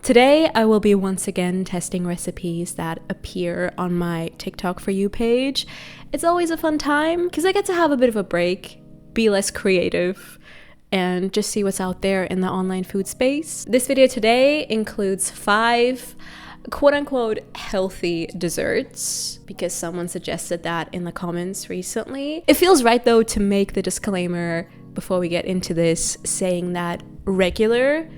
Today, I will be once again testing recipes that appear on my TikTok For You page. It's always a fun time because I get to have a bit of a break, be less creative, and just see what's out there in the online food space. This video today includes 5 quote-unquote healthy desserts because someone suggested that in the comments recently. It feels right though to make the disclaimer before we get into this, saying that regular,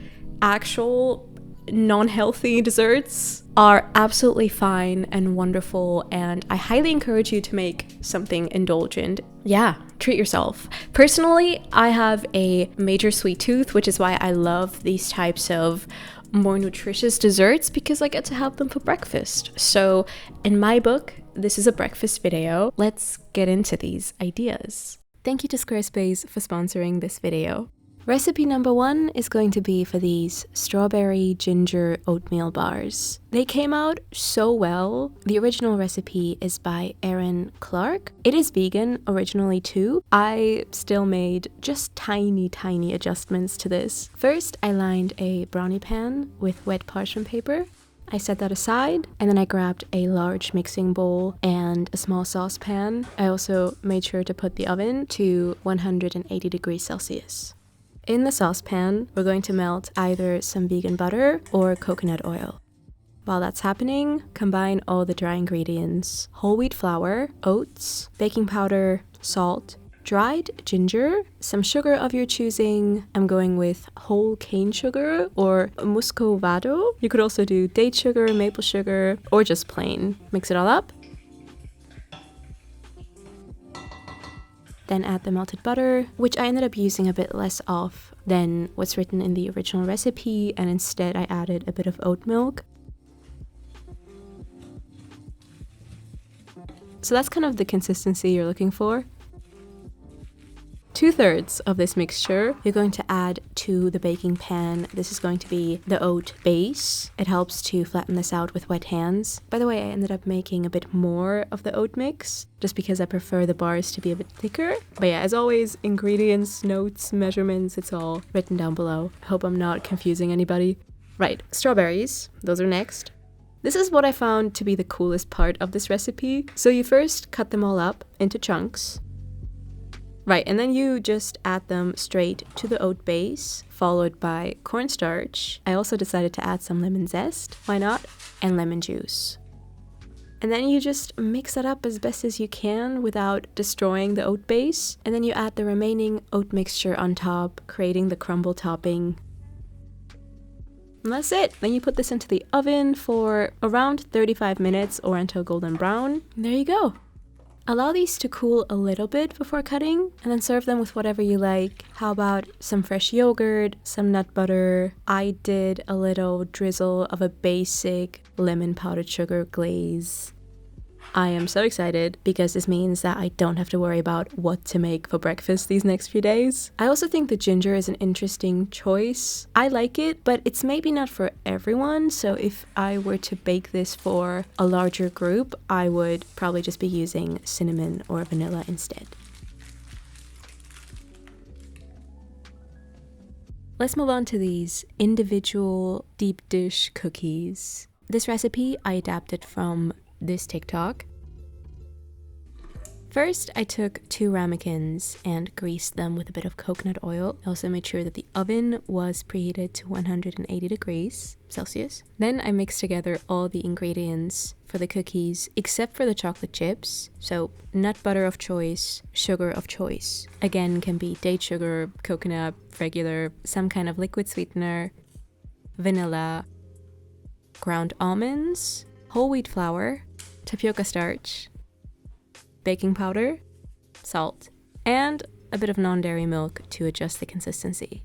actual non-healthy desserts are absolutely fine and wonderful, and I highly encourage you to make something indulgent. Yeah, treat yourself. Personally, I have a major sweet tooth, which is why I love these types of more nutritious desserts because I get to have them for breakfast. So in my book, this is a breakfast video. Let's get into these ideas. Thank you to Squarespace for sponsoring this video. Recipe number 1 is going to be for these strawberry ginger oatmeal bars. They came out so well. The original recipe is by Erin Clark. It is vegan originally too. I still made just tiny adjustments to this. First, I lined a brownie pan with wet parchment paper. I set that aside, and then I grabbed a large mixing bowl and a small saucepan. I also made sure to put the oven to 180 degrees Celsius. In the saucepan, we're going to melt either some vegan butter or coconut oil. While that's happening, combine all the dry ingredients: whole wheat flour, oats, baking powder, salt, dried ginger, some sugar of your choosing. I'm going with whole cane sugar or muscovado. You could also do date sugar, maple sugar, or just plain. Mix it all up. Then add the melted butter, which I ended up using a bit less of than what's written in the original recipe, and instead I added a bit of oat milk. So that's kind of the consistency you're looking for. 2/3 of this mixture you're going to add to the baking pan. This is going to be the oat base. It helps to flatten this out with wet hands. By the way, I ended up making a bit more of the oat mix just because I prefer the bars to be a bit thicker. But yeah, as always, ingredients, notes, measurements, it's all written down below. I hope I'm not confusing anybody. Right, strawberries, those are next. This is what I found to be the coolest part of this recipe. So you first cut them all up into chunks. Right, and then you just add them straight to the oat base, followed by cornstarch. I also decided to add some lemon zest, why not, and lemon juice. And then you just mix that up as best as you can without destroying the oat base. And then you add the remaining oat mixture on top, creating the crumble topping. And that's it. Then you put this into the oven for around 35 minutes or until golden brown. And there you go. Allow these to cool a little bit before cutting, and then serve them with whatever you like. How about some fresh yogurt, some nut butter? I did a little drizzle of a basic lemon powdered sugar glaze. I am so excited because this means that I don't have to worry about what to make for breakfast these next few days. I also think the ginger is an interesting choice. I like it, but it's maybe not for everyone. So if I were to bake this for a larger group, I would probably just be using cinnamon or vanilla instead. Let's move on to these individual deep dish cookies. This recipe I adapted from this TikTok. First, I took 2 ramekins and greased them with a bit of coconut oil. I also made sure that the oven was preheated to 180 degrees Celsius. Then I mixed together all the ingredients for the cookies except for the chocolate chips. So nut butter of choice, sugar of choice. Again, can be date sugar, coconut, regular, some kind of liquid sweetener, vanilla, ground almonds, whole wheat flour, tapioca starch, baking powder, salt, and a bit of non-dairy milk to adjust the consistency.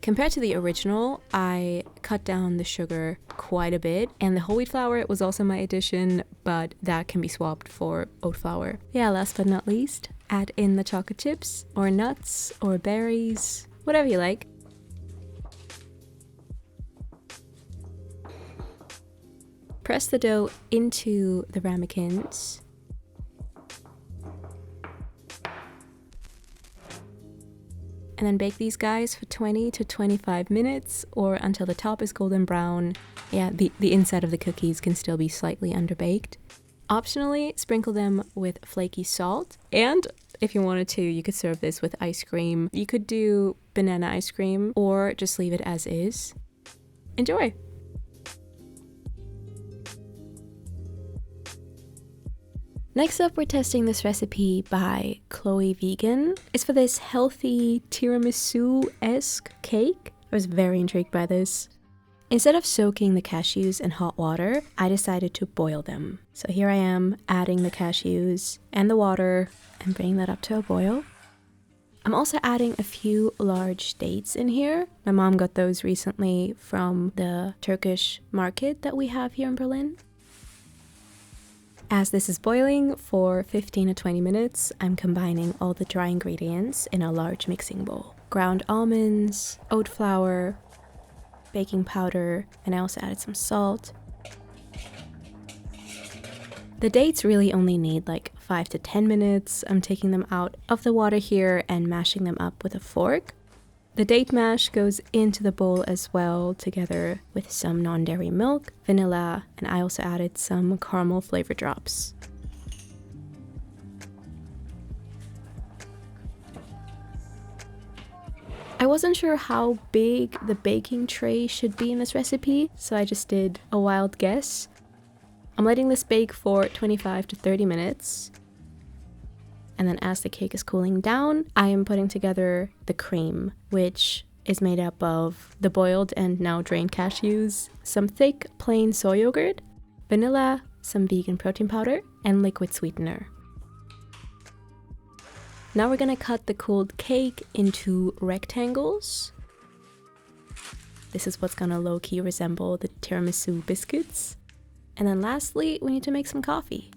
Compared to the original, I cut down the sugar quite a bit, and the whole wheat flour was also my addition, but that can be swapped for oat flour. Yeah, last but not least, add in the chocolate chips, or nuts, or berries, whatever you like. Press the dough into the ramekins. And then bake these guys for 20 to 25 minutes or until the top is golden brown. Yeah, the inside of the cookies can still be slightly underbaked. Optionally, sprinkle them with flaky salt. And if you wanted to, you could serve this with ice cream. You could do banana ice cream or just leave it as is. Enjoy! Next up, we're testing this recipe by Chloe Vegan. It's for this healthy tiramisu-esque cake. I was very intrigued by this. Instead of soaking the cashews in hot water, I decided to boil them. So here I am adding the cashews and the water and bringing that up to a boil. I'm also adding a few large dates in here. My mom got those recently from the Turkish market that we have here in Berlin. As this is boiling for 15 to 20 minutes, I'm combining all the dry ingredients in a large mixing bowl. Ground almonds, oat flour, baking powder, and I also added some salt. The dates really only need like 5 to 10 minutes. I'm taking them out of the water here and mashing them up with a fork. The date mash goes into the bowl as well, together with some non-dairy milk, vanilla, and I also added some caramel flavor drops. I wasn't sure how big the baking tray should be in this recipe, so I just did a wild guess. I'm letting this bake for 25 to 30 minutes. And then as the cake is cooling down, I am putting together the cream, which is made up of the boiled and now drained cashews, some thick plain soy yogurt, vanilla, some vegan protein powder, and liquid sweetener. Now we're gonna cut the cooled cake into rectangles. This is what's gonna low-key resemble the tiramisu biscuits. And then lastly, we need to make some coffee.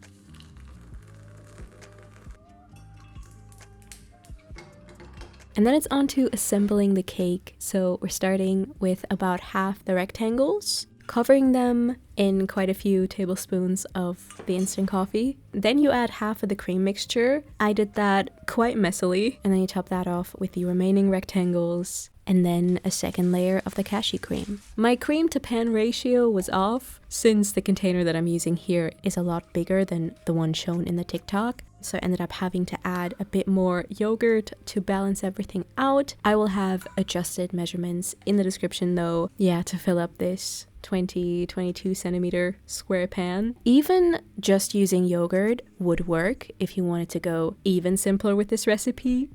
And then it's on to assembling the cake. So we're starting with about half the rectangles, covering them in quite a few tablespoons of the instant coffee. Then you add half of the cream mixture. I did that quite messily. And then you top that off with the remaining rectangles and then a second layer of the cashew cream. My cream to pan ratio was off since the container that I'm using here is a lot bigger than the one shown in the TikTok. So I ended up having to add a bit more yogurt to balance everything out. I will have adjusted measurements in the description though, to fill up this 22 centimeter square pan. Even just using yogurt would work if you wanted to go even simpler with this recipe.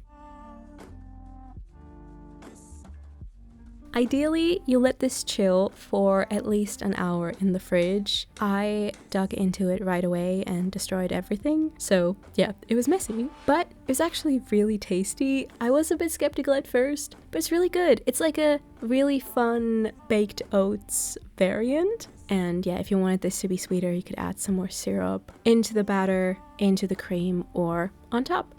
Ideally, you let this chill for at least an hour in the fridge. I dug into it right away and destroyed everything. So yeah, it was messy, but it was actually really tasty. I was a bit skeptical at first, but it's really good. It's like a really fun baked oats variant. And yeah, if you wanted this to be sweeter, you could add some more syrup into the batter, into the cream, or on top.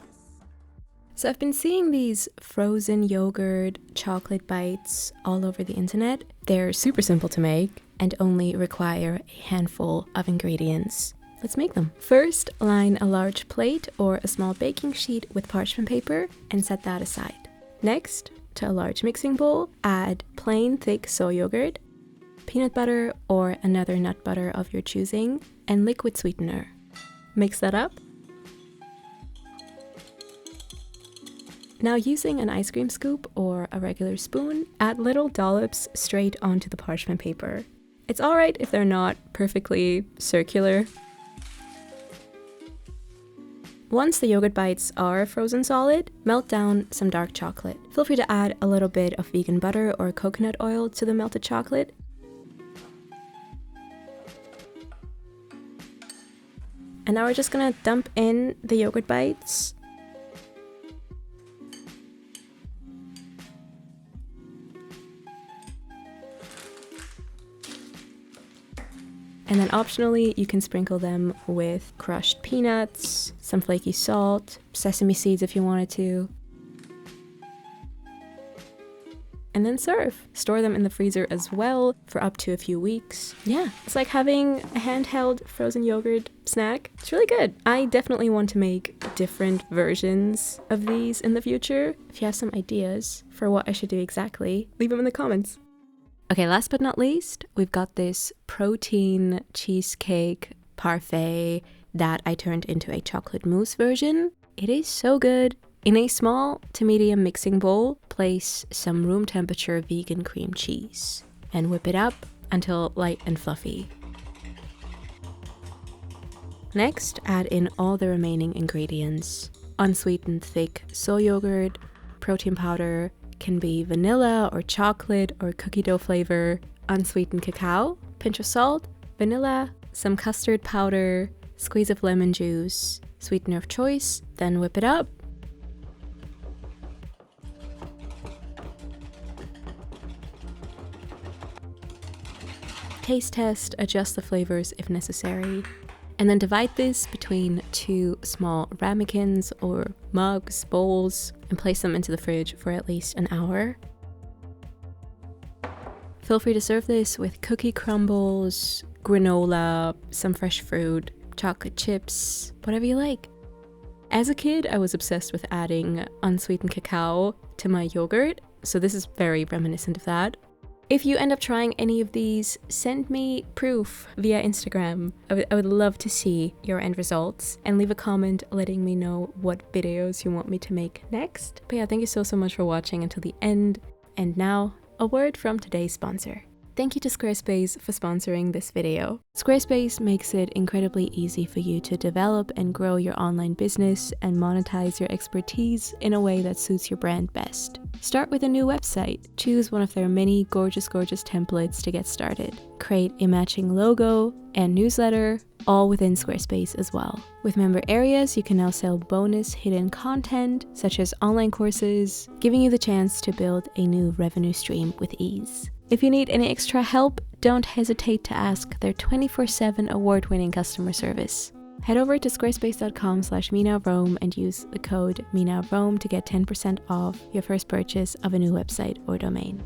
So I've been seeing these frozen yogurt chocolate bites all over the internet. They're super simple to make and only require a handful of ingredients. Let's make them. First, line a large plate or a small baking sheet with parchment paper and set that aside. Next, to a large mixing bowl, add plain thick soy yogurt, peanut butter or another nut butter of your choosing, and liquid sweetener. Mix that up. Now using an ice cream scoop or a regular spoon, add little dollops straight onto the parchment paper. It's alright if they're not perfectly circular. Once the yogurt bites are frozen solid, melt down some dark chocolate. Feel free to add a little bit of vegan butter or coconut oil to the melted chocolate. And now we're just gonna dump in the yogurt bites. And then optionally, you can sprinkle them with crushed peanuts, some flaky salt, sesame seeds if you wanted to. And and then serve. Store them in the freezer as well for up to a few weeks. Yeah, it's like having a handheld frozen yogurt snack. It's really good. I definitely want to make different versions of these in the future. If you have some ideas for what I should do exactly, leave them in the comments. Okay, last but not least, we've got this protein cheesecake parfait that I turned into a chocolate mousse version. It is so good. In a small to medium mixing bowl, place some room temperature vegan cream cheese and whip it up until light and fluffy. Next, add in all the remaining ingredients. Unsweetened thick soy yogurt, protein powder, can be vanilla or chocolate or cookie dough flavor, unsweetened cacao, pinch of salt, vanilla, some custard powder, squeeze of lemon juice, sweetener of choice, then whip it up. Taste test, adjust the flavors if necessary. And then divide this between 2 small ramekins or mugs, bowls, and place them into the fridge for at least an hour. Feel free to serve this with cookie crumbles, granola, some fresh fruit, chocolate chips, whatever you like. As a kid, I was obsessed with adding unsweetened cacao to my yogurt, so this is very reminiscent of that. If you end up trying any of these, send me proof via Instagram. I would love to see your end results, and leave a comment letting me know what videos you want me to make next. But yeah, thank you so much for watching until the end. And now, a word from today's sponsor. Thank you to Squarespace for sponsoring this video. Squarespace makes it incredibly easy for you to develop and grow your online business and monetize your expertise in a way that suits your brand best. Start with a new website. Choose one of their many gorgeous templates to get started. Create a matching logo and newsletter, all within Squarespace as well. With member areas, you can now sell bonus hidden content, such as online courses, giving you the chance to build a new revenue stream with ease. If you need any extra help, don't hesitate to ask their 24/7 award-winning customer service. Head over to squarespace.com/MeNowRome and use the code MeNowRome to get 10% off your first purchase of a new website or domain.